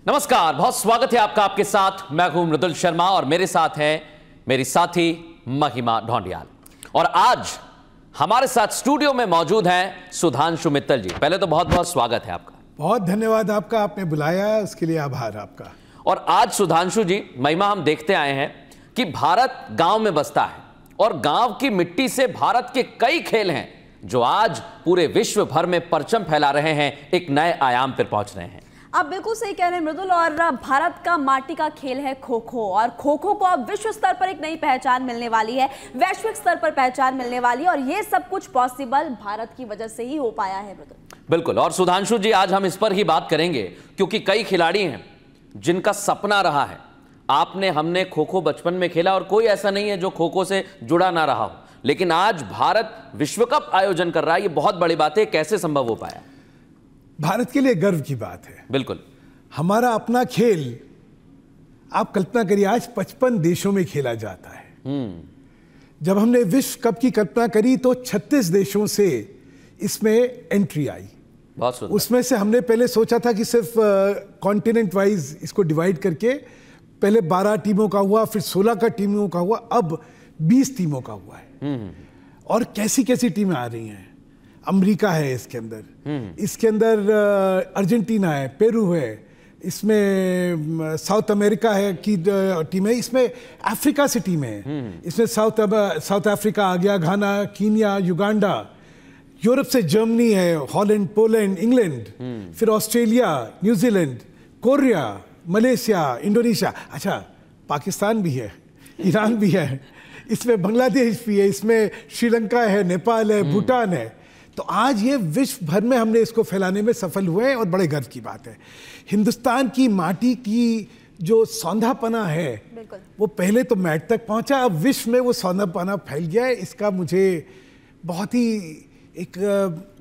नमस्कार, बहुत स्वागत है आपका। आपके साथ मैं हूं मृदुल शर्मा और मेरे साथ हैं मेरी साथी महिमा ढोंडियाल। और आज हमारे साथ स्टूडियो में मौजूद हैं सुधांशु मित्तल जी। पहले तो बहुत बहुत स्वागत है आपका। बहुत धन्यवाद आपका, आपने बुलाया उसके लिए आभार आपका। और आज सुधांशु जी, महिमा, हम देखते आए हैं कि भारत गांव में बसता है और गांव की मिट्टी से भारत के कई खेल हैं जो आज पूरे विश्व भर में परचम फैला रहे हैं, एक नए आयाम पर पहुंच रहे हैं। आप बिल्कुल सही कह रहे हैं मृदुल। और भारत का माटी का खेल है खो खो, और खो खो को अब विश्व स्तर पर एक नई पहचान मिलने वाली है, वैश्विक स्तर पर पहचान मिलने वाली है, और ये सब कुछ पॉसिबल भारत की वजह से ही हो पाया है मृदुल। बिल्कुल। और सुधांशु जी, आज हम इस पर ही बात करेंगे क्योंकि कई खिलाड़ी हैं जिनका सपना रहा है। आपने, हमने खो खो बचपन में खेला और कोई ऐसा नहीं है जो खो खो से जुड़ा ना रहा हो, लेकिन आज भारत विश्व कप आयोजन कर रहा है। ये बहुत बड़ी बात है। कैसे संभव हो पाया? भारत के लिए गर्व की बात है। बिल्कुल। हमारा अपना खेल, आप कल्पना करिए, आज 55 देशों में खेला जाता है। जब हमने विश्व कप की कल्पना करी तो 36 देशों से इसमें एंट्री आई। बहुत सुंदर। उसमें से हमने पहले सोचा था कि सिर्फ कॉन्टिनेंट वाइज इसको डिवाइड करके पहले 12 टीमों का हुआ, फिर 16 का टीमों का हुआ, अब 20 टीमों का हुआ है। और कैसी कैसी टीमें आ रही हैं। अमेरिका है इसके अंदर अर्जेंटीना है, पेरू है, इसमें साउथ अमेरिका है की टीम है, इसमें अफ्रीका से टीम है, इसमें साउथ अफ्रीका आ गया, घाना, कीनिया, युगांडा, यूरोप से जर्मनी है, हॉलैंड, पोलैंड, इंग्लैंड, फिर Australia, New Zealand, Korea, Malaysia, Indonesia, अच्छा पाकिस्तान भी है, ईरान भी है, इसमें बांग्लादेश भी है, इसमें श्रीलंका है, नेपाल है, भूटान है। तो आज ये विश्व भर में हमने इसको फैलाने में सफल हुए हैं और बड़े गर्व की बात है। हिंदुस्तान की माटी की जो सौंधापना है वो पहले तो मैट तक पहुंचा, अब विश्व में वो सौंधापना फैल गया है। इसका मुझे बहुत ही एक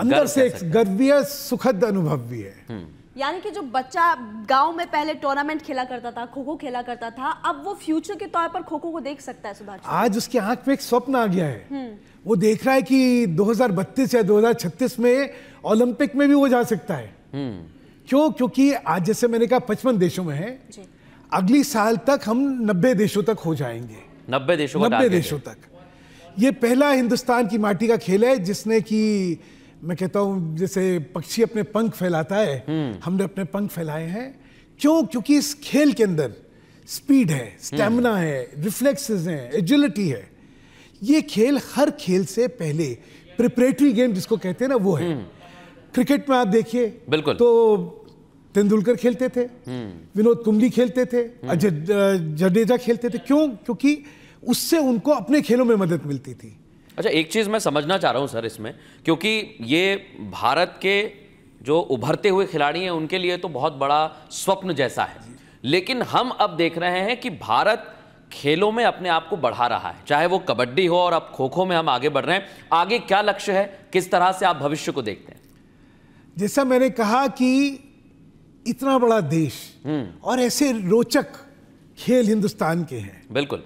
अंदर से एक गर्वीय सुखद अनुभव भी है। यानी कि जो बच्चा गांव में पहले टूर्नामेंट खेला करता था, खो खो खेला करता था, अब वो फ्यूचर के तौर पर खो खो को देख सकता है। सुधांशु, आज उसकी आंख में एक स्वप्न आ गया है। वो देख रहा है कि 2032 या 2036 में ओलंपिक में भी वो जा सकता है। क्यों? क्योंकि आज जैसे मैंने कहा 55 देशों में है, अगली साल तक हम 90 देशों तक हो जाएंगे। 90 देशों तक। ये पहला हिंदुस्तान की माटी का खेल है जिसने कि, मैं कहता हूं जैसे पक्षी अपने पंख फैलाता है, हमने अपने पंख फैलाए हैं। क्यों? क्योंकि इस खेल के अंदर स्पीड है, स्टैमिना है, रिफ्लेक्सेस हैं, एजिलिटी है। ये खेल हर खेल से पहले प्रिपरेटरी गेम जिसको कहते हैं ना, वो है। क्रिकेट में आप देखिए, बिल्कुल, तो तेंदुलकर खेलते थे, विनोद कुंबली खेलते थे, अजय जडेजा खेलते थे। क्यों? क्योंकि उससे उनको अपने खेलों में मदद मिलती थी। अच्छा, एक चीज मैं समझना चाह रहा हूं सर इसमें, क्योंकि ये भारत के जो उभरते हुए खिलाड़ी हैं उनके लिए तो बहुत बड़ा स्वप्न जैसा है, लेकिन हम अब देख रहे हैं कि भारत खेलों में अपने आप को बढ़ा रहा है, चाहे वो कबड्डी हो और अब खो खो में हम आगे बढ़ रहे हैं। आगे क्या लक्ष्य है, किस तरह से आप भविष्य को देखते हैं? जैसा मैंने कहा कि इतना बड़ा देश और ऐसे रोचक खेल हिंदुस्तान के हैं। बिल्कुल।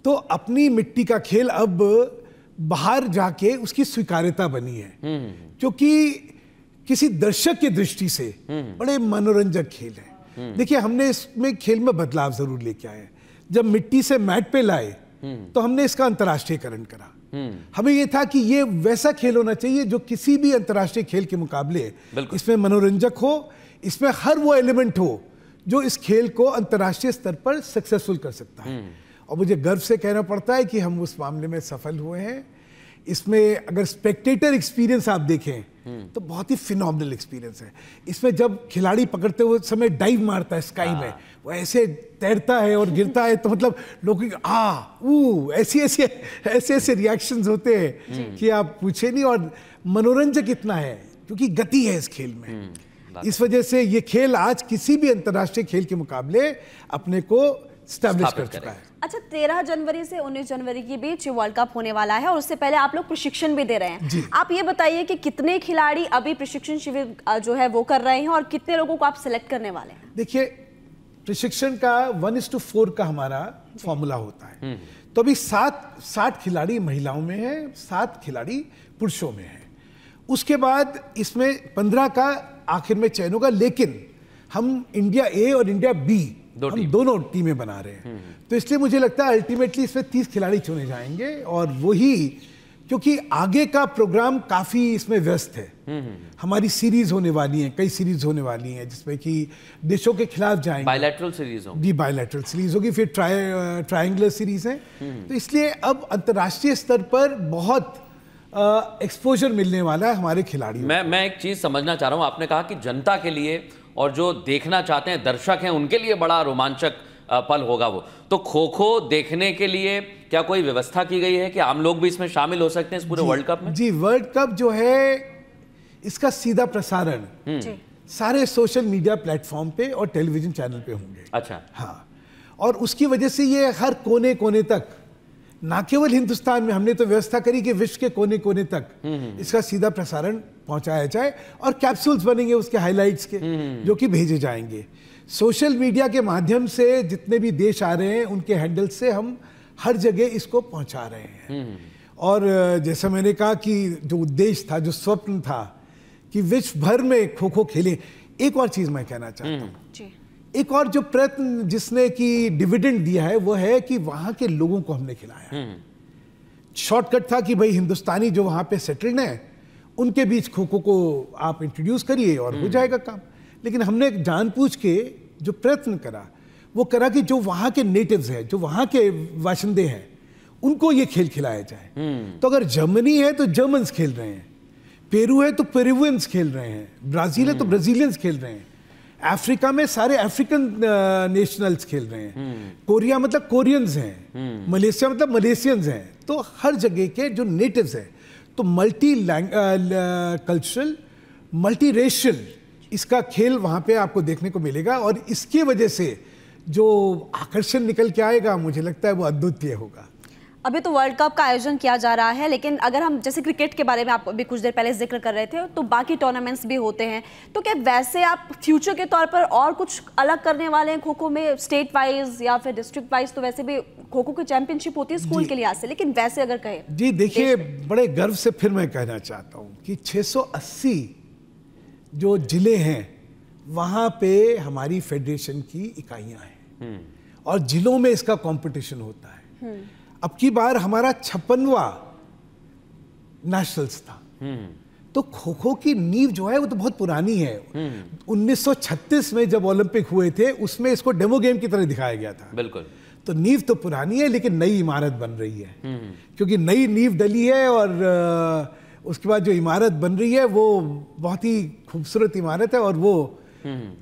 तो अपनी मिट्टी का खेल अब बाहर जाके उसकी स्वीकार्यता बनी है, क्योंकि किसी दर्शक की दृष्टि से बड़े मनोरंजक खेल है। देखिए, हमने इसमें खेल में बदलाव जरूर लेके आए। जब मिट्टी से मैट पे लाए तो हमने इसका अंतर्राष्ट्रीयकरण करा। हमें यह था कि ये वैसा खेल होना चाहिए जो किसी भी अंतर्राष्ट्रीय खेल के मुकाबले इसमें मनोरंजक हो, इसमें हर वो एलिमेंट हो जो इस खेल को अंतर्राष्ट्रीय स्तर पर सक्सेसफुल कर सकता है। और मुझे गर्व से कहना पड़ता है कि हम उस मामले में सफल हुए हैं। इसमें अगर स्पेक्टेटर एक्सपीरियंस आप देखें तो बहुत ही फिनोमिनल एक्सपीरियंस है। इसमें जब खिलाड़ी पकड़ते हुए समय डाइव मारता है स्काई में, वो ऐसे तैरता है और गिरता है, तो मतलब लोग ऐसे रिएक्शंस होते हैं कि आप पूछे नहीं। और मनोरंजक इतना है क्योंकि गति है इस खेल में। इस वजह से ये खेल आज किसी भी अंतर्राष्ट्रीय खेल के मुकाबले अपने को स्टैब्लिश कर चुका है। अच्छा, 13 जनवरी से 19 जनवरी के बीच वर्ल्ड कप होने वाला है और उससे पहले आप लोग प्रशिक्षण भी दे रहे हैं। आप ये बताइए कि कितने खिलाड़ी अभी प्रशिक्षण शिविर जो है वो कर रहे हैं और कितने लोगों को आप सिलेक्ट करने वाले हैं? देखिए, प्रशिक्षण का 1:4 का हमारा फॉर्मूला होता है। तो अभी 60 खिलाड़ी महिलाओं में है, 7 खिलाड़ी पुरुषों में है। उसके बाद इसमें 15 का आखिर में चयन होगा, लेकिन हम इंडिया ए और इंडिया बी हम दोनों टीमें बना रहे हैं। तो इसलिए मुझे लगता है अल्टीमेटली इसमें 30 खिलाड़ी चुने जाएंगे, और वही, क्योंकि आगे का प्रोग्राम काफ़ी इसमें व्यस्त है। हमारी सीरीज होने वाली हैं, कई सीरीज होने वाली हैं जिसमें कि देशों के खिलाफ जाएंगे। बायलैटरल सीरीज होगी। जी, बायलैटरल सीरीज होगी, फिर ट्रायंगुलर सीरीज है। तो इसलिए अब अंतर्राष्ट्रीय स्तर पर बहुत एक्सपोजर मिलने वाला है हमारे खिलाड़ियों। मैं एक चीज समझना चाह रहा हूं, आपने कहा कि जनता के लिए और जो देखना चाहते हैं दर्शक हैं उनके लिए बड़ा रोमांचक पल होगा वो। तो खो खो देखने के लिए क्या कोई व्यवस्था की गई है कि आम लोग भी इसमें शामिल हो सकते हैं इस पूरे वर्ल्ड कप में? जी, वर्ल्ड कप जो है इसका सीधा प्रसारण सारे सोशल मीडिया प्लेटफॉर्म पे और टेलीविजन चैनल पे होंगे। अच्छा। हाँ, और उसकी वजह से ये हर कोने कोने तक, ना केवल हिंदुस्तान में, हमने तो व्यवस्था करी कि विश्व के कोने कोने तक इसका सीधा प्रसारण पहुंचाया जाए, और कैप्सूल्स बनेंगे उसके हाइलाइट्स के, जो कि भेजे जाएंगे सोशल मीडिया के माध्यम से। जितने भी देश आ रहे हैं उनके हैंडल से हम हर जगह इसको पहुंचा रहे हैं। और जैसा मैंने कहा कि जो उद्देश्य था, जो स्वप्न था कि विश्व भर में खो खो खेले, एक और चीज मैं कहना चाहता हूँ, एक और जो प्रयत्न जिसने कि डिविडेंड दिया है वो है कि वहां के लोगों को हमने खिलाया। शॉर्टकट था कि भाई हिंदुस्तानी जो वहां पे सेटल्ड हैं उनके बीच खो खो को आप इंट्रोड्यूस करिए और हो जाएगा काम। लेकिन हमने जानबूझ के जो प्रयत्न करा वो करा कि जो वहां के नेटिव्स हैं, जो वहां के बाशिंदे हैं, उनको ये खेल खिलाया जाए। तो अगर जर्मनी है तो जर्मन्स खेल रहे हैं, पेरू है तो पेरुवियंस खेल रहे हैं, ब्राजील है तो ब्राजीलियंस खेल रहे हैं, अफ्रीका में सारे अफ्रीकन नेशनल्स खेल रहे हैं, कोरिया मतलब कोरियंस हैं, मलेशिया मतलब मलेशियंस हैं। तो हर जगह के जो नेटिव्स हैं, तो मल्टी कल्चरल, मल्टी रेशियल इसका खेल वहाँ पे आपको देखने को मिलेगा, और इसकी वजह से जो आकर्षण निकल के आएगा मुझे लगता है वो अद्वितीय होगा। अभी तो वर्ल्ड कप का आयोजन किया जा रहा है, लेकिन अगर हम जैसे क्रिकेट के बारे में आप अभी कुछ देर पहले जिक्र कर रहे थे, तो बाकी टूर्नामेंट्स भी होते हैं, तो क्या वैसे आप फ्यूचर के तौर पर और कुछ अलग करने वाले हैं खो खो में, स्टेट वाइज या फिर डिस्ट्रिक्ट वाइज? तो वैसे भी खो खो की चैंपियनशिप होती है स्कूल के लिहाज से, लेकिन वैसे अगर कहें जी, देखिए बड़े गर्व से फिर मैं कहना चाहता हूँ कि 680 जो जिले हैं वहाँ पे हमारी फेडरेशन की इकाइयाँ हैं, और जिलों में इसका कंपटीशन होता है। अब की बार हमारा 56वां नेशनल्स था। तो खो खो की नींव जो है वो तो बहुत पुरानी है। 1936 में जब ओलंपिक हुए थे उसमें इसको डेमो गेम की तरह दिखाया गया था। बिल्कुल। तो नींव तो पुरानी है, लेकिन नई इमारत बन रही है, क्योंकि नई नींव डली है, और उसके बाद जो इमारत बन रही है वो बहुत ही खूबसूरत इमारत है, और वो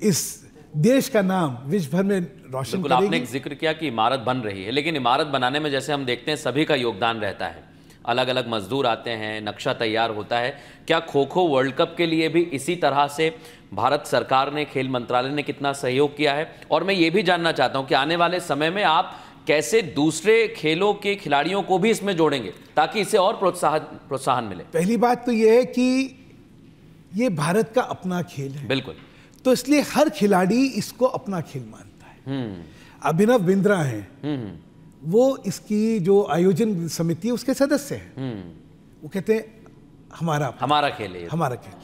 इस देश का नाम विश्व भर में रोशन करेगी। आपने एक जिक्र किया कि इमारत बन रही है, लेकिन इमारत बनाने में जैसे हम देखते हैं सभी का योगदान रहता है, अलग अलग मजदूर आते हैं, नक्शा तैयार होता है। क्या खो खो वर्ल्ड कप के लिए भी इसी तरह से भारत सरकार ने, खेल मंत्रालय ने कितना सहयोग किया है? और मैं ये भी जानना चाहता हूं कि आने वाले समय में आप कैसे दूसरे खेलों के खिलाड़ियों को भी इसमें जोड़ेंगे ताकि इसे और प्रोत्साहन मिले? पहली बात तो यह है कि ये भारत का अपना खेल है। बिल्कुल। तो इसलिए हर खिलाड़ी इसको अपना खेल मानता है। अभिनव बिंद्रा हैं, वो इसकी जो आयोजन समिति है उसके सदस्य हैं। वो कहते हैं हमारा खेल है, हमारा खेल।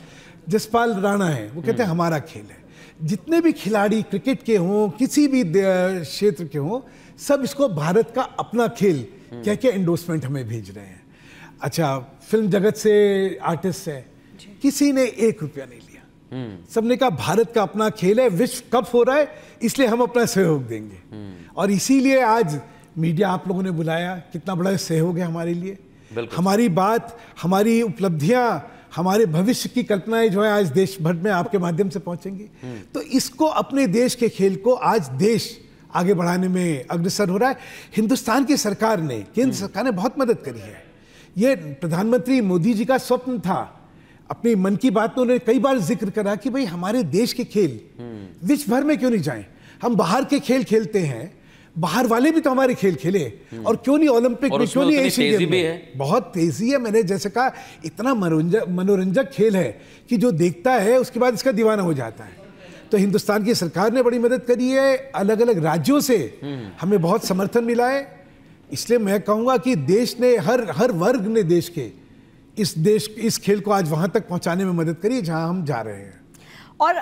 जसपाल राणा है, वो कहते हैं हमारा खेल है। जितने भी खिलाड़ी क्रिकेट के हों, किसी भी क्षेत्र के हों, सब इसको भारत का अपना खेल कह के एंडोर्समेंट हमें भेज रहे हैं। अच्छा, फिल्म जगत से आर्टिस्ट है, किसी ने 1 रुपया नहीं लिया। सबने कहा भारत का अपना खेल है, विश्व कप हो रहा है, इसलिए हम अपना सहयोग देंगे। और इसीलिए आज मीडिया आप लोगों ने बुलाया, कितना बड़ा सहयोग है हमारे लिए। हमारी बात, हमारी उपलब्धियां, हमारे भविष्य की कल्पनाएं जो है आज देश भर में आपके माध्यम से पहुंचेंगी। तो इसको, अपने देश के खेल को आज देश आगे बढ़ाने में अग्रसर हो रहा है। हिंदुस्तान की सरकार ने, केंद्र सरकार ने बहुत मदद करी है। ये प्रधानमंत्री मोदी जी का स्वप्न था। अपनी मन की बात में उन्होंने कई बार जिक्र करा कि भाई हमारे देश के खेल विश्व भर में क्यों नहीं जाएं? हम बाहर के खेल खेलते हैं, बाहर वाले भी तो हमारे खेल खेले, और क्यों नहीं ओलंपिक में, क्यों नहीं एशियन गेम में? बहुत तेजी है। मैंने जैसे कहा, इतना मनोरंजक खेल है कि जो देखता है उसके बाद इसका दीवाना हो जाता है। तो हिंदुस्तान की सरकार ने बड़ी मदद करी है, अलग अलग राज्यों से हमें बहुत समर्थन मिला है। इसलिए मैं कहूँगा कि देश ने, हर वर्ग ने देश के इस खेल को आज वहाँ तक पहुँचाने में मदद करी जहाँ हम जा रहे हैं। और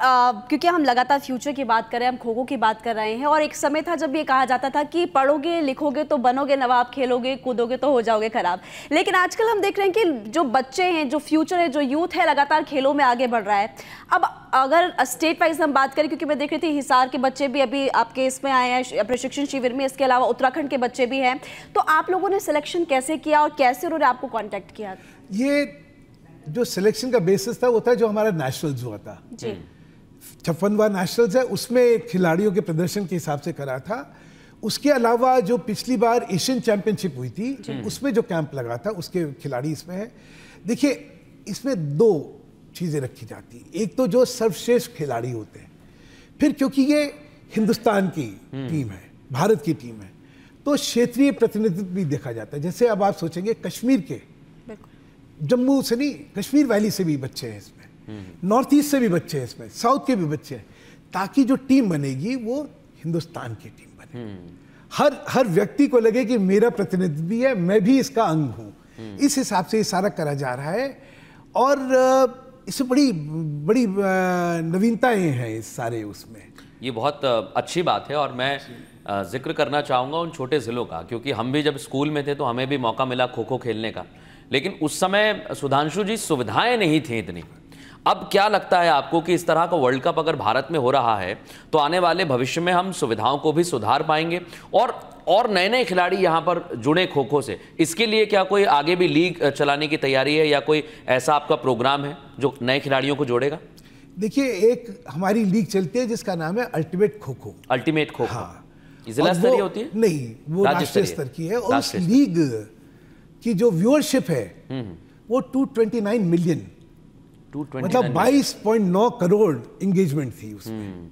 क्योंकि हम लगातार फ्यूचर की बात कर रहे हैं, हम खो खो की बात कर रहे हैं, और एक समय था जब ये कहा जाता था कि पढ़ोगे लिखोगे तो बनोगे नवाब, खेलोगे कूदोगे तो हो जाओगे खराब। लेकिन आजकल हम देख रहे हैं कि जो बच्चे हैं, जो फ्यूचर है, जो यूथ है, लगातार खेलों में आगे बढ़ रहा है। अब अगर स्टेट वाइज हम बात करें, क्योंकि मैं देख रही थी हिसार के बच्चे भी अभी आपके इसमें आए हैं प्रशिक्षण शिविर में, इसके अलावा उत्तराखंड के बच्चे भी हैं, तो आप लोगों ने सिलेक्शन कैसे किया और कैसे उन्होंने आपको कॉन्टेक्ट किया? ये जो सिलेक्शन का बेसिस था वो था जो हमारा नेशनल्स हुआ था जी, 56वां नेशनल्स है, उसमें खिलाड़ियों के प्रदर्शन के हिसाब से करा था। उसके अलावा जो पिछली बार एशियन चैंपियनशिप हुई थी उसमें जो कैंप लगा था उसके खिलाड़ी इसमें है। देखिए, इसमें दो चीज़ें रखी जाती, एक तो जो सर्वश्रेष्ठ खिलाड़ी होते हैं, फिर क्योंकि ये हिंदुस्तान की टीम है, भारत की टीम है, तो क्षेत्रीय प्रतिनिधित्व भी देखा जाता है। जैसे अब आप सोचेंगे कश्मीर के, जम्मू से नहीं, कश्मीर वैली से भी बच्चे हैं इसमें, नॉर्थ ईस्ट से भी बच्चे हैं इसमें, साउथ के भी बच्चे हैं, ताकि जो टीम बनेगी वो हिंदुस्तान की टीम बने। हर व्यक्ति को लगे कि मेरा प्रतिनिधित्व भी है, मैं भी इसका अंग हूं। इस हिसाब से ये सारा करा जा रहा है, और इससे बड़ी नवीनताएं हैं इस सारे उसमें। ये बहुत अच्छी बात है, और मैं जिक्र करना चाहूँगा उन छोटे ज़िलों का, क्योंकि हम भी जब स्कूल में थे तो हमें भी मौका मिला खो खो खेलने का, लेकिन उस समय सुधांशु जी सुविधाएं नहीं थी इतनी। अब क्या लगता है आपको कि इस तरह का वर्ल्ड कप अगर भारत में हो रहा है तो आने वाले भविष्य में हम सुविधाओं को भी सुधार पाएंगे और नए नए खिलाड़ी यहाँ पर जुड़े खो खो से? इसके लिए क्या कोई आगे भी लीग चलाने की तैयारी है, या कोई ऐसा आपका प्रोग्राम है जो नए खिलाड़ियों को जोड़ेगा? देखिए, एक हमारी लीग चलती है जिसका नाम है अल्टीमेट खो खो। अल्टीमेट खो खो, हाँ। जिला स्तरीय होती है? नहीं, वो राष्ट्रीय स्तर की है, और उस लीग की जो व्यूअरशिप है वो 229 मिलियन, मतलब 22.9 करोड़ एंगेजमेंट थी उसमें।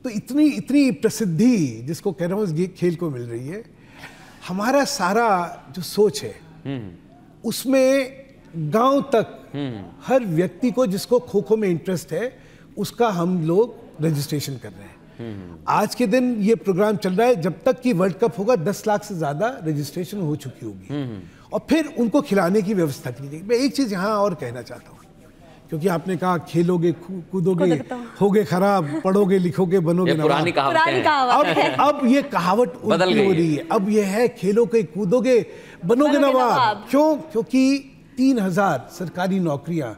तो इतनी प्रसिद्धि जिसको कह रहा हूँ इस खेल को मिल रही है। हमारा सारा जो सोच है उसमें गांव तक हर व्यक्ति को जिसको खो खो में इंटरेस्ट है उसका हम लोग रजिस्ट्रेशन कर रहे हैं। आज के दिन ये प्रोग्राम चल रहा है, जब तक कि वर्ल्ड कप होगा 10 लाख से ज्यादा रजिस्ट्रेशन हो चुकी होगी, और फिर उनको खिलाने की व्यवस्था की जाएगी। मैं एक चीज यहाँ और कहना चाहता हूँ, क्योंकि आपने कहा खेलोगे कूदोगे होगे खराब, पढ़ोगे लिखोगे बनोगे नवाब। पुरानी कहावत है। अब ये कहावत उल्टी हो रही है। अब ये है खेलोगे कूदोगे बनोगे नवाब। क्यों? क्योंकि 3000 सरकारी नौकरियां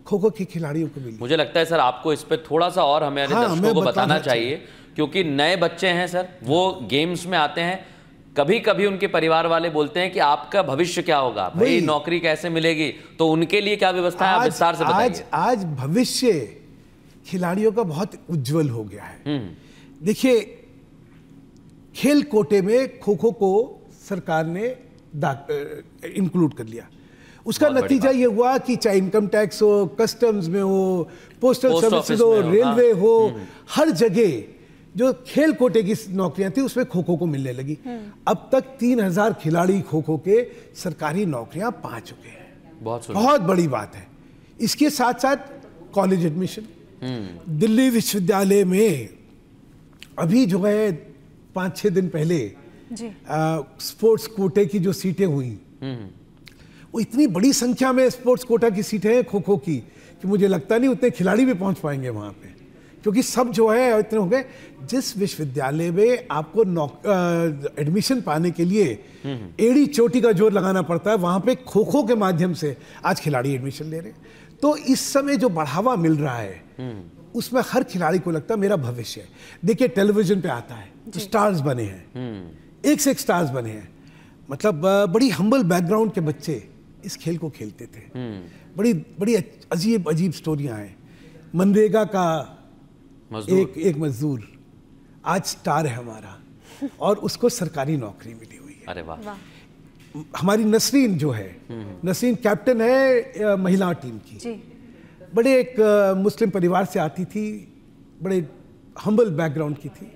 खो खो के खिलाड़ियों को मिली। मुझे लगता है सर आपको इस पे थोड़ा सा और हमारे दर्शकों को बताना चाहिए, क्योंकि नए बच्चे हैं सर, वो गेम्स में आते हैं, कभी कभी उनके परिवार वाले बोलते हैं कि आपका भविष्य क्या होगा, भाई नौकरी कैसे मिलेगी, तो उनके लिए क्या व्यवस्था है, आप विस्तार से बताइए। आज भविष्य खिलाड़ियों का बहुत उज्जवल हो गया है। देखिए, खेल कोटे में खो खो को सरकार ने इंक्लूड कर लिया। उसका नतीजा ये हुआ कि चाहे इनकम टैक्स हो, कस्टम्स में हो, पोस्टल सर्विसेज हो, रेलवे हो, हर जगह जो खेल कोटे की नौकरियां थी उसमें खो खो को मिलने लगी। अब तक 3000 खिलाड़ी खो खो के सरकारी नौकरियां पा चुके हैं। बहुत बड़ी बात है। इसके साथ साथ कॉलेज एडमिशन, दिल्ली विश्वविद्यालय में अभी जो है 5-6 दिन पहले स्पोर्ट्स कोटे की जो सीटें हुई, वो इतनी बड़ी संख्या में स्पोर्ट्स कोटा की सीटें हैं खो खो की कि मुझे लगता नहीं उतने खिलाड़ी भी पहुंच पाएंगे वहां पे, क्योंकि सब जो है इतने हो गए। जिस विश्वविद्यालय में आपको एडमिशन पाने के लिए एड़ी चोटी का जोर लगाना पड़ता है, वहां पे खो खो के माध्यम से आज खिलाड़ी एडमिशन ले रहे हैं। तो इस समय जो बढ़ावा मिल रहा है उसमें हर खिलाड़ी को लगता है मेरा भविष्य है। देखिए, टेलीविजन पे आता है तो स्टार्स बने हैं, एक से एक स्टार्स बने हैं। मतलब बड़ी हम्बल बैकग्राउंड के बच्चे इस खेल को खेलते थे। बड़ी अजीब स्टोरियां हैं। मनरेगा का एक मजदूर आज स्टार है हमारा, और उसको सरकारी नौकरी मिली हुई है। अरे वाह। हमारी नसरीन जो है, नसरीन कैप्टन है महिला टीम की, बड़े एक मुस्लिम परिवार से आती थी, बड़े हम्बल बैकग्राउंड की थी,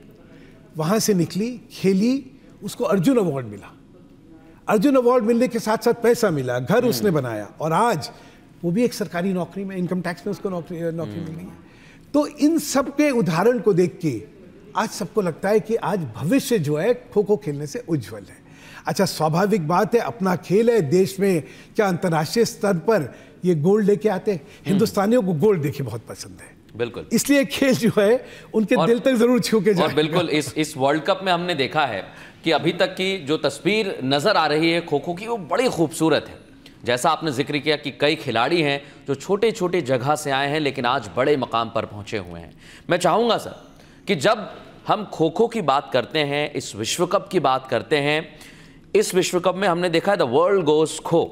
वहां से निकली, खेली, उसको अर्जुन अवार्ड मिला। अर्जुन अवार्ड मिलने के साथ साथ पैसा मिला, घर उसने बनाया, और आज वो भी एक सरकारी नौकरी में, इनकम टैक्स में उसको नौकरी मिल रही है। तो इन सब के उदाहरण को देख के आज सबको लगता है कि आज भविष्य जो है खो खो खेलने से उज्जवल है। अच्छा, स्वाभाविक बात है, अपना खेल है, देश में क्या अंतर्राष्ट्रीय स्तर पर ये गोल्ड लेके आते हैं। हिंदुस्तानियों को गोल्ड देखिए बहुत पसंद है। बिल्कुल, इसलिए खेल जो है उनके दिल तक जरूर छू के जाएगा। और बिल्कुल इस वर्ल्ड कप में हमने देखा है कि अभी तक की जो तस्वीर नजर आ रही है खो खो की, वो बड़ी खूबसूरत है। जैसा आपने जिक्र किया कि कई खिलाड़ी हैं जो छोटे छोटे जगह से आए हैं लेकिन आज बड़े मकाम पर पहुंचे हुए हैं। मैं चाहूंगा सर कि जब हम खो खो की बात करते हैं, इस विश्व कप की बात करते हैं, इस विश्व कप में हमने देखा है द वर्ल्ड गोज खो,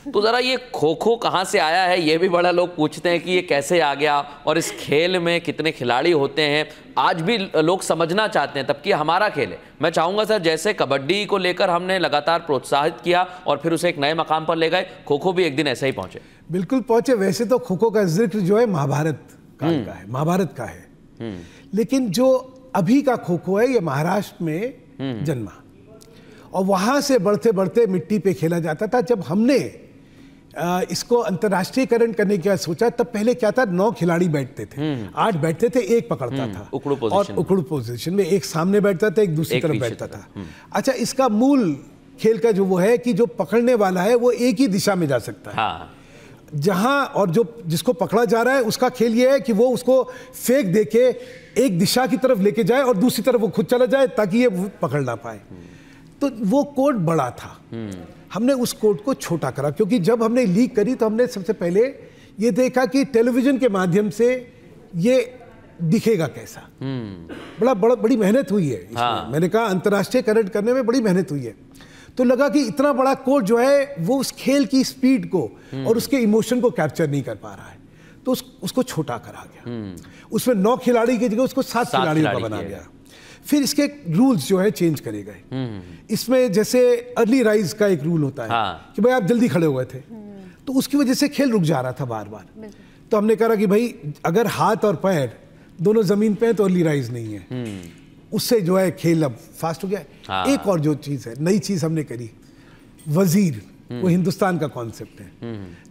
तो ज़रा ये खो खो कहाँ से आया है, ये भी बड़ा लोग पूछते हैं कि ये कैसे आ गया और इस खेल में कितने खिलाड़ी होते हैं, आज भी लोग समझना चाहते हैं, तब कि हमारा खेल है। मैं चाहूँगा सर, जैसे कबड्डी को लेकर हमने लगातार प्रोत्साहित किया और फिर उसे एक नए मकाम पर ले गए, खो खो भी एक दिन ऐसे ही पहुँचे। बिल्कुल पहुँचे। वैसे तो खो खो का जिक्र जो है महाभारत काल का है, महाभारत का है, लेकिन जो अभी का खो खो है ये महाराष्ट्र में जन्मा और वहाँ से बढ़ते बढ़ते मिट्टी पे खेला जाता था। जब हमने इसको अंतर्राष्ट्रीयकरण करने का सोचा तब पहले क्या था, 9 खिलाड़ी बैठते थे, 8 बैठते थे, एक पकड़ता था और उकड़ू पोजीशन में एक सामने बैठता था, एक दूसरी तरफ बैठता था। अच्छा, इसका मूल खेल का जो वो है कि जो पकड़ने वाला है वो एक ही दिशा में जा सकता है। हाँ। जहां और जो जिसको पकड़ा जा रहा है उसका खेल ये है कि वो उसको फेंक देके एक दिशा की तरफ लेके जाए और दूसरी तरफ वो खुद चला जाए ताकि ये पकड़ ना पाए। तो वो कोड बड़ा था, हमने उस कोड को छोटा करा, क्योंकि जब हमने लीग करी तो हमने सबसे पहले ये देखा कि टेलीविजन के माध्यम से ये दिखेगा कैसा। बड़ी मेहनत हुई है इसमें। हाँ। मैंने कहा अंतर्राष्ट्रीयकरण करने में बड़ी मेहनत हुई है, तो लगा कि इतना बड़ा कोड जो है वो उस खेल की स्पीड को और उसके इमोशन को कैप्चर नहीं कर पा रहा है, तो उसको छोटा करा गया। उसमें 9 खिलाड़ी की जगह उसको 7 खिलाड़ियों का बना गया। फिर इसके रूल्स जो है चेंज करे गए। इसमें जैसे अर्ली राइज का एक रूल होता है। हाँ। कि भाई आप जल्दी खड़े हुए थे तो उसकी वजह से खेल रुक जा रहा था बार बार, तो हमने कहा कि भाई अगर हाथ और पैर दोनों जमीन पे हैं तो अर्ली राइज नहीं है, उससे जो है खेल अब फास्ट हो गया। हाँ। एक और जो चीज़ है, नई चीज़ हमने करी, वजीर, वो हिंदुस्तान का कॉन्सेप्ट है,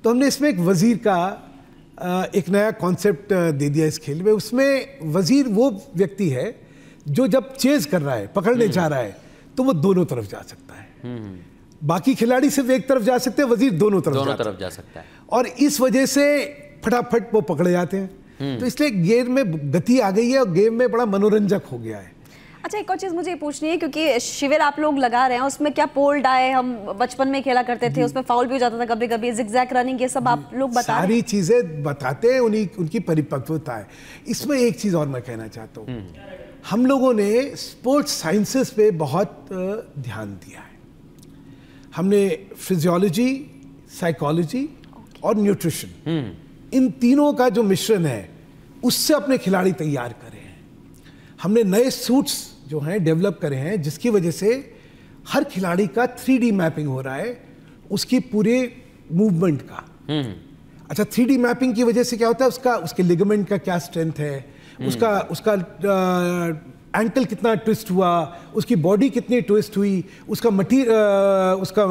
तो हमने इसमें एक वजीर का एक नया कॉन्सेप्ट दे दिया इस खेल में। उसमें वजीर वो व्यक्ति है जो जब चेज कर रहा है, पकड़ने जा रहा है, तो वो दोनों तरफ जा सकता है। बाकी खिलाड़ी सिर्फ एक तरफ जा सकते हैं, वजीर दोनों तरफ जा सकता है और इस वजह से फटाफट वो पकड़े जाते हैं। तो इसलिए गेम में गति आ गई है और गेम में बड़ा मनोरंजक हो गया है। अच्छा, एक और चीज़ मुझे पूछनी है, क्योंकि शिविर आप लोग लगा रहे हैं, उसमें क्या पोल डाए हम बचपन में खेला करते थे, उसमें फाउल भी हो जाता था कभी कभी, जिगजैग रनिंग, ये सब आप लोग बता सारी चीज़ें बताते हैं, उनकी परिपक्वता है। इसमें एक चीज़ और मैं कहना चाहता हूँ, हम लोगों ने स्पोर्ट्स साइंसेस पे बहुत ध्यान दिया है। हमने फिजियोलॉजी, साइकोलॉजी और न्यूट्रिशन, इन तीनों का जो मिश्रण है उससे अपने खिलाड़ी तैयार करे हैं। हमने नए सूट्स जो हैं डेवलप करे हैं, जिसकी वजह से हर खिलाड़ी का 3D मैपिंग हो रहा है उसकी पूरे मूवमेंट का। अच्छा, 3D मैपिंग की वजह से क्या होता है, उसके लिगामेंट का क्या स्ट्रेंथ है, उसका एंकल कितना ट्विस्ट हुआ, उसकी बॉडी कितनी ट्विस्ट हुई, उसका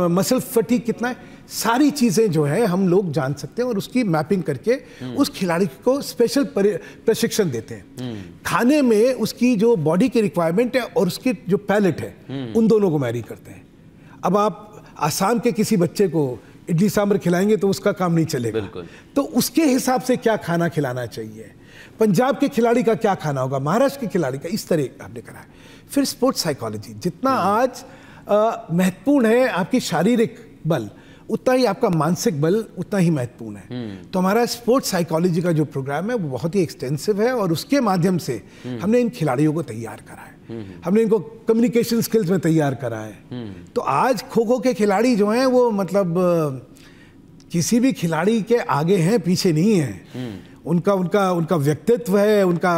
मसल फटीग कितना है, सारी चीज़ें जो है हम लोग जान सकते हैं और उसकी मैपिंग करके उस खिलाड़ी को स्पेशल प्रशिक्षण देते हैं। खाने में उसकी जो बॉडी की रिक्वायरमेंट है और उसकी जो पैलेट है, उन दोनों को मैरी करते हैं। अब आप आसाम के किसी बच्चे को इडली सांभर खिलाएंगे तो उसका काम नहीं चलेगा, तो उसके हिसाब से क्या खाना खिलाना चाहिए, पंजाब के खिलाड़ी का क्या खाना होगा, महाराष्ट्र के खिलाड़ी का, इस तरह हमने करा है। फिर स्पोर्ट्स साइकोलॉजी, जितना आज महत्वपूर्ण है आपकी शारीरिक बल, उतना ही आपका मानसिक बल उतना ही महत्वपूर्ण है। तो हमारा स्पोर्ट्स साइकोलॉजी का जो प्रोग्राम है वो बहुत ही एक्सटेंसिव है और उसके माध्यम से हमने इन खिलाड़ियों को तैयार करा है। हमने इनको कम्युनिकेशन स्किल्स में तैयार करा है। तो आज खो खो के खिलाड़ी जो हैं वो मतलब किसी भी खिलाड़ी के आगे हैं, पीछे नहीं हैं। उनका व्यक्तित्व है, उनका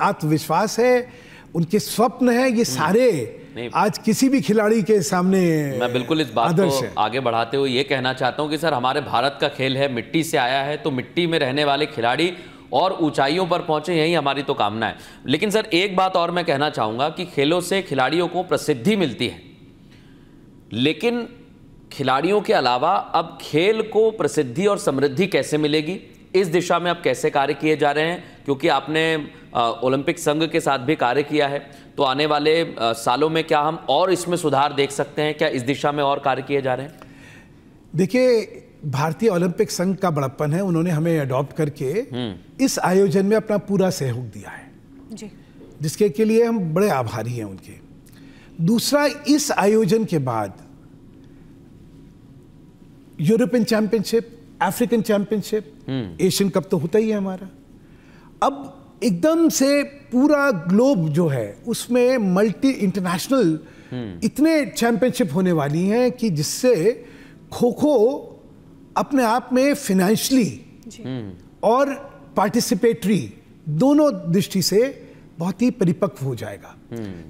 आत्मविश्वास है, उनके स्वप्न है, ये सारे आज किसी भी खिलाड़ी के सामने। मैं बिल्कुल इस बात को आगे बढ़ाते हुए ये कहना चाहता हूं कि सर, हमारे भारत का खेल है, मिट्टी से आया है, तो मिट्टी में रहने वाले खिलाड़ी और ऊंचाइयों पर पहुंचे, यही हमारी तो कामना है। लेकिन सर, एक बात और मैं कहना चाहूंगा कि खेलों से खिलाड़ियों को प्रसिद्धि मिलती है, लेकिन खिलाड़ियों के अलावा अब खेल को प्रसिद्धि और समृद्धि कैसे मिलेगी, इस दिशा में अब कैसे कार्य किए जा रहे हैं? क्योंकि आपने ओलंपिक संघ के साथ भी कार्य किया है, तो आने वाले सालों में क्या हम और इसमें सुधार देख सकते हैं? क्या इस दिशा में और कार्य किए जा रहे हैं? देखिए, भारतीय ओलंपिक संघ का बड़प्पन है, उन्होंने हमें अडॉप्ट करके इस आयोजन में अपना पूरा सहयोग दिया है जी, जिसके के लिए हम बड़े आभारी हैं उनके। दूसरा, इस आयोजन के बाद European championship, African championship, Asian cup तो होता ही है हमारा। अब एकदम से पूरा ग्लोब जो है उसमें मल्टी इंटरनेशनल इतने चैंपियनशिप होने वाली हैं कि जिससे खो खो अपने आप में फाइनेंशियली और पार्टिसिपेटरी दोनों दृष्टि से बहुत ही परिपक्व हो जाएगा।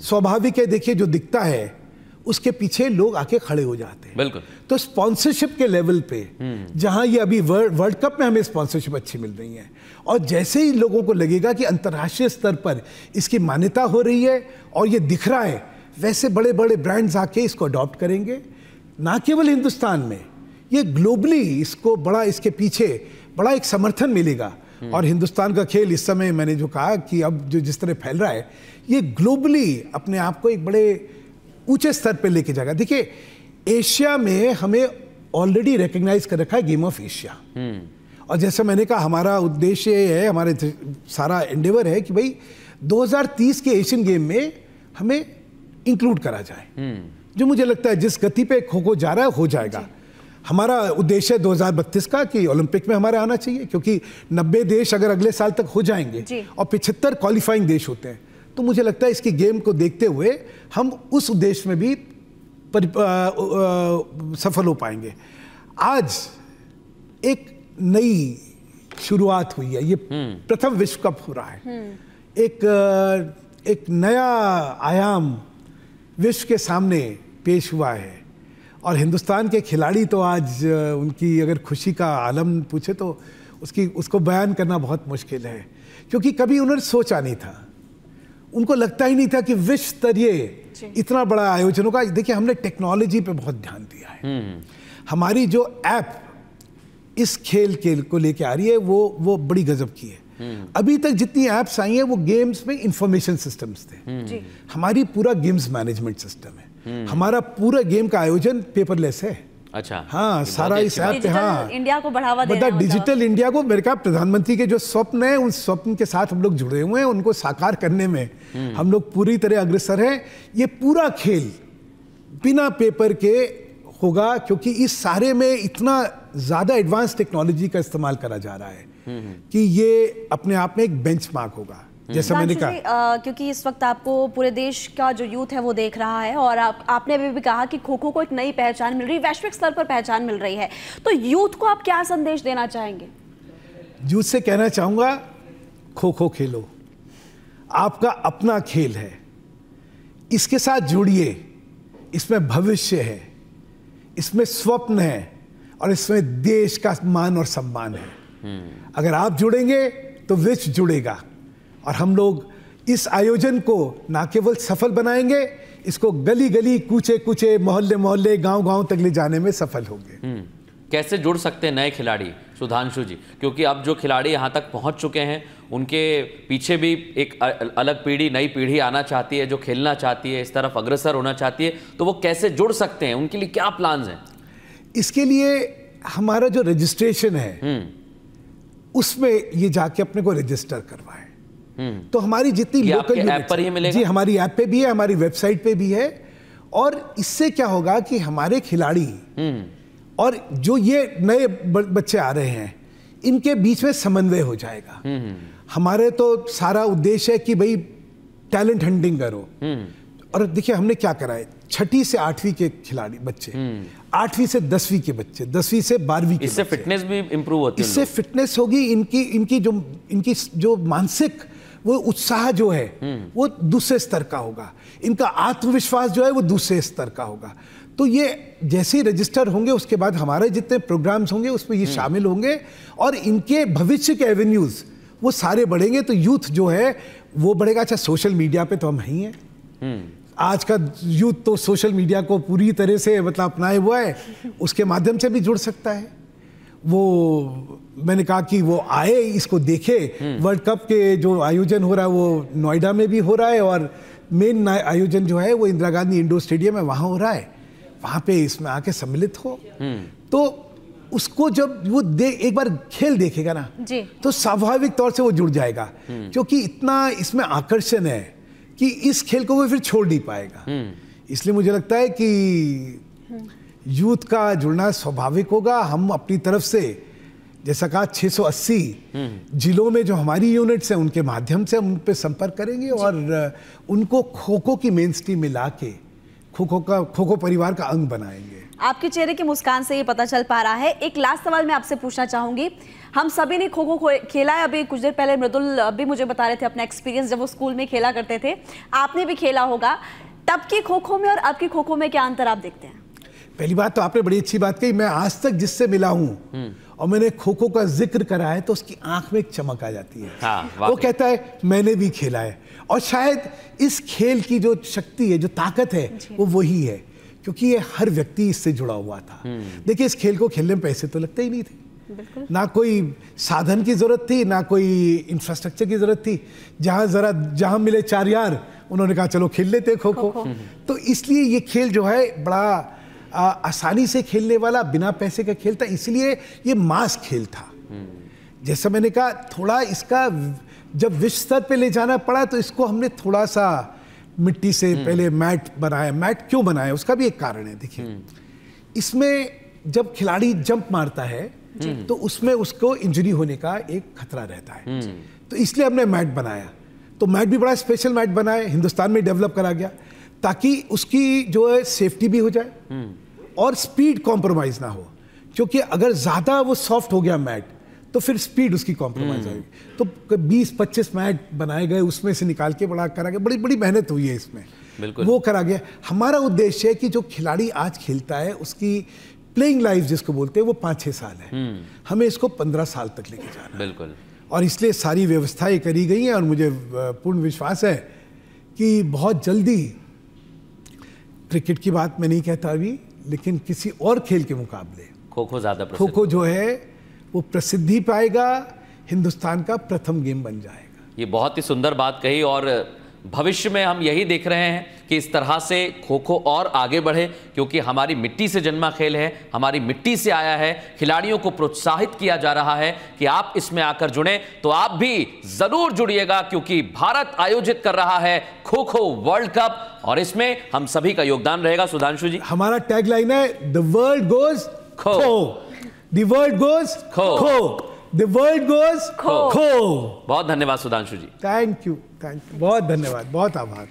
स्वाभाविक है, देखिए जो दिखता है उसके पीछे लोग आके खड़े हो जाते हैं। बिल्कुल। तो स्पॉन्सरशिप के लेवल पे जहां ये अभी वर्ल्ड कप में हमें स्पॉन्सरशिप अच्छी मिल रही है, और जैसे ही लोगों को लगेगा कि अंतर्राष्ट्रीय स्तर पर इसकी मान्यता हो रही है और ये दिख रहा है, वैसे बड़े बड़े ब्रांड्स आके इसको अडॉप्ट करेंगे। ना केवल हिंदुस्तान में, ये ग्लोबली इसको बड़ा, इसके पीछे बड़ा एक समर्थन मिलेगा। और हिंदुस्तान का खेल इस समय, मैंने जो कहा कि अब जो जिस तरह फैल रहा है, ये ग्लोबली अपने आप को एक बड़े ऊंचे स्तर पे लेके जाएगा। देखिए, एशिया में हमें ऑलरेडी रिकॉग्नाइज कर रखा है गेम ऑफ एशिया, और जैसे मैंने कहा हमारा उद्देश्य ये है, हमारे सारा एंडेवर है कि भाई 2030 के एशियन गेम में हमें इंक्लूड करा जाए, जो मुझे लगता है जिस गति पे खो खो जा रहा है हो जाएगा। हमारा उद्देश्य है 2032 का कि ओलंपिक में हमारा आना चाहिए, क्योंकि 90 देश अगर अगले साल तक हो जाएंगे और 75 क्वालिफाइंग देश होते हैं, तो मुझे लगता है इसकी गेम को देखते हुए हम उस उद्देश्य में भी सफल हो पाएंगे। आज एक नई शुरुआत हुई है, ये प्रथम विश्व कप हो रहा है, एक नया आयाम विश्व के सामने पेश हुआ है, और हिंदुस्तान के खिलाड़ी तो आज उनकी अगर खुशी का आलम पूछे तो उसको बयान करना बहुत मुश्किल है, क्योंकि कभी उन्होंने सोचा नहीं था, उनको लगता ही नहीं था कि विश्व स्तरीय इतना बड़ा आयोजन होगा। देखिए, हमने टेक्नोलॉजी पे बहुत ध्यान दिया है। हमारी जो ऐप इस खेल को लेके आ रही है वो बड़ी गजब की है। अभी तक जितनी ऐप्स आई हैं वो गेम्स में इंफॉर्मेशन सिस्टम्स थे, हमारी पूरा गेम्स मैनेजमेंट सिस्टम है, हमारा पूरा गेम का आयोजन पेपरलेस है। अच्छा, हाँ, सारा इस ऐप पे, हाँ, इंडिया को बढ़ावा देना, मतलब डिजिटल इंडिया को, मेरे ख्याल प्रधानमंत्री के जो स्वप्न है, उस स्वप्न के साथ हम लोग जुड़े हुए हैं, उनको साकार करने में हम लोग पूरी तरह अग्रसर हैं। ये पूरा खेल बिना पेपर के होगा, क्योंकि इस सारे में इतना ज्यादा एडवांस टेक्नोलॉजी का इस्तेमाल करा जा रहा है कि ये अपने आप में एक बेंचमार्क होगा, जैसा मैंने कहा। क्योंकि इस वक्त आपको पूरे देश का जो यूथ है वो देख रहा है, और आपने अभी भी कहा कि खो खो को एक नई पहचान मिल रही है, वैश्विक स्तर पर पहचान मिल रही है, तो यूथ को आप क्या संदेश देना चाहेंगे? यूथ से कहना चाहूंगा, खो खो खेलो, आपका अपना खेल है, इसके साथ जुड़िए, इसमें भविष्य है, इसमें स्वप्न है, और इसमें देश का मान और सम्मान है। अगर आप जुड़ेंगे तो विश्व जुड़ेगा, और हम लोग इस आयोजन को ना केवल सफल बनाएंगे, इसको गली गली, कूचे कूचे, मोहल्ले मोहल्ले, गांव गांव तक ले जाने में सफल होंगे। कैसे जुड़ सकते हैं नए खिलाड़ी, सुधांशु जी? क्योंकि अब जो खिलाड़ी यहाँ तक पहुँच चुके हैं, उनके पीछे भी एक अलग पीढ़ी, नई पीढ़ी आना चाहती है, जो खेलना चाहती है, इस तरफ अग्रसर होना चाहती है, तो वो कैसे जुड़ सकते हैं? उनके लिए क्या प्लान्स हैं? इसके लिए हमारा जो रजिस्ट्रेशन है उसमें ये जाके अपने को रजिस्टर करवाएं। तो हमारी जितनी लोकल ऐप पर ही मिलेगा? जी, हमारी ऐप पे भी है, हमारी वेबसाइट पे भी है, और इससे क्या होगा कि हमारे खिलाड़ी और जो ये नए बच्चे आ रहे हैं, इनके बीच में समन्वय हो जाएगा। हमारे तो सारा उद्देश्य है कि भाई टैलेंट हंटिंग करो, और देखिए हमने क्या करा है, 6ठी से 8वीं के खिलाड़ी बच्चे, 8वीं से 10वीं के बच्चे, 10वीं से 12वीं के, इससे फिटनेस भी इंप्रूव होती है, इससे फिटनेस होगी, इनकी जो मानसिक वो उत्साह जो है वो दूसरे स्तर का होगा, इनका आत्मविश्वास जो है वो दूसरे स्तर का होगा। तो ये जैसे ही रजिस्टर होंगे, उसके बाद हमारे जितने प्रोग्राम्स होंगे उसमें ये शामिल होंगे, और इनके भविष्य के एवेन्यूज वो सारे बढ़ेंगे, तो यूथ जो है वो बढ़ेगा। अच्छा, सोशल मीडिया पे तो हम ही हैं, आज का यूथ तो सोशल मीडिया को पूरी तरह से मतलब अपनाए हुआ है, उसके माध्यम से भी जुड़ सकता है। वो मैंने कहा कि वो आए, इसको देखे। वर्ल्ड कप के जो आयोजन हो रहा है वो नोएडा में भी हो रहा है, और मेन आयोजन जो है वो इंदिरा गांधी इंडोर स्टेडियम है, वहाँ हो रहा है, वहाँ पे इसमें आके सम्मिलित हो। तो उसको जब वो एक बार खेल देखेगा ना जी, तो स्वाभाविक तौर से वो जुड़ जाएगा, क्योंकि इतना इसमें आकर्षण है कि इस खेल को वो फिर छोड़ नहीं पाएगा। इसलिए मुझे लगता है कि यूथ का जुड़ना स्वाभाविक होगा। हम अपनी तरफ से जैसा कहा 680 जिलों में जो हमारी यूनिट्स हैं उनके माध्यम से हम उन पे संपर्क करेंगे और उनको खो खो की मेन स्ट्रीम में ला के खो खो परिवार का अंग बनाएंगे। आपके चेहरे की मुस्कान से ये पता चल पा रहा है। एक लास्ट सवाल मैं आपसे पूछना चाहूंगी, हम सभी ने खो खो खेला है। अभी कुछ देर पहले मृदुल भी मुझे बता रहे थे अपना एक्सपीरियंस जब वो स्कूल में खेला करते थे, आपने भी खेला होगा। तब की खो खो में और अब की खो खो में क्या अंतर आप देखते हैं? पहली बात तो आपने बड़ी अच्छी बात कही। मैं आज तक जिससे मिला हूं और मैंने खो खो का जिक्र करा है तो उसकी आंख में एक चमक आ जाती है। वो कहता है मैंने भी खेला है, और शायद इस खेल की जो शक्ति है, जो ताकत है, वो वही है, क्योंकि ये हर व्यक्ति इससे जुड़ा हुआ था। देखिए, इस खेल को खेलने में पैसे तो लगते ही नहीं थे, ना कोई साधन की जरूरत थी, ना कोई इंफ्रास्ट्रक्चर की जरूरत थी। जहां मिले चार यार, उन्होंने कहा चलो खेल लेते खो खो। तो इसलिए ये खेल जो है बड़ा आसानी से खेलने वाला, बिना पैसे का खेल था, इसलिए ये मास खेल था। जैसा मैंने कहा, थोड़ा इसका जब विश्व स्तर पे ले जाना पड़ा तो इसको हमने थोड़ा सा मिट्टी से पहले मैट बनाया। मैट क्यों बनाया, उसका भी एक कारण है। देखिए, इसमें जब खिलाड़ी जंप मारता है तो उसमें उसको इंजरी होने का एक खतरा रहता है, तो इसलिए हमने मैट बनाया। तो मैट भी बड़ा स्पेशल मैट बनाया, हिंदुस्तान में डेवलप करा गया, ताकि उसकी जो है सेफ्टी भी हो जाए और स्पीड कॉम्प्रोमाइज ना हो, क्योंकि अगर ज़्यादा वो सॉफ्ट हो गया मैट तो फिर स्पीड उसकी कॉम्प्रोमाइज होगी। तो 20-25 मैट बनाए गए, उसमें से निकाल के बड़ा करा गया। बड़ी बड़ी मेहनत हुई है इसमें, वो करा गया। हमारा उद्देश्य है कि जो खिलाड़ी आज खेलता है उसकी प्लेइंग लाइफ जिसको बोलते हैं वो 5-6 साल है, हमें इसको 15 साल तक लेके जाना है। बिल्कुल। और इसलिए सारी व्यवस्थाएं करी गई हैं और मुझे पूर्ण विश्वास है कि बहुत जल्दी, क्रिकेट की बात मैं नहीं कहता अभी, लेकिन किसी और खेल के मुकाबले खो खो ज्यादा खो खो जो है वो प्रसिद्धि पाएगा, हिंदुस्तान का प्रथम गेम बन जाएगा। ये बहुत ही सुंदर बात कही, और भविष्य में हम यही देख रहे हैं कि इस तरह से खो खो और आगे बढ़े, क्योंकि हमारी मिट्टी से जन्मा खेल है, हमारी मिट्टी से आया है। खिलाड़ियों को प्रोत्साहित किया जा रहा है कि आप इसमें आकर जुड़ें, तो आप भी जरूर जुड़िएगा, क्योंकि भारत आयोजित कर रहा है खो खो वर्ल्ड कप और इसमें हम सभी का योगदान रहेगा। सुधांशु जी, हमारा टैगलाइन है, द वर्ल्ड गोज खो, द वर्ल्ड गोज खो, द वर्ल्ड गोज खो। बहुत धन्यवाद सुधांशु जी। थैंक यू, बहुत धन्यवाद, बहुत आभार।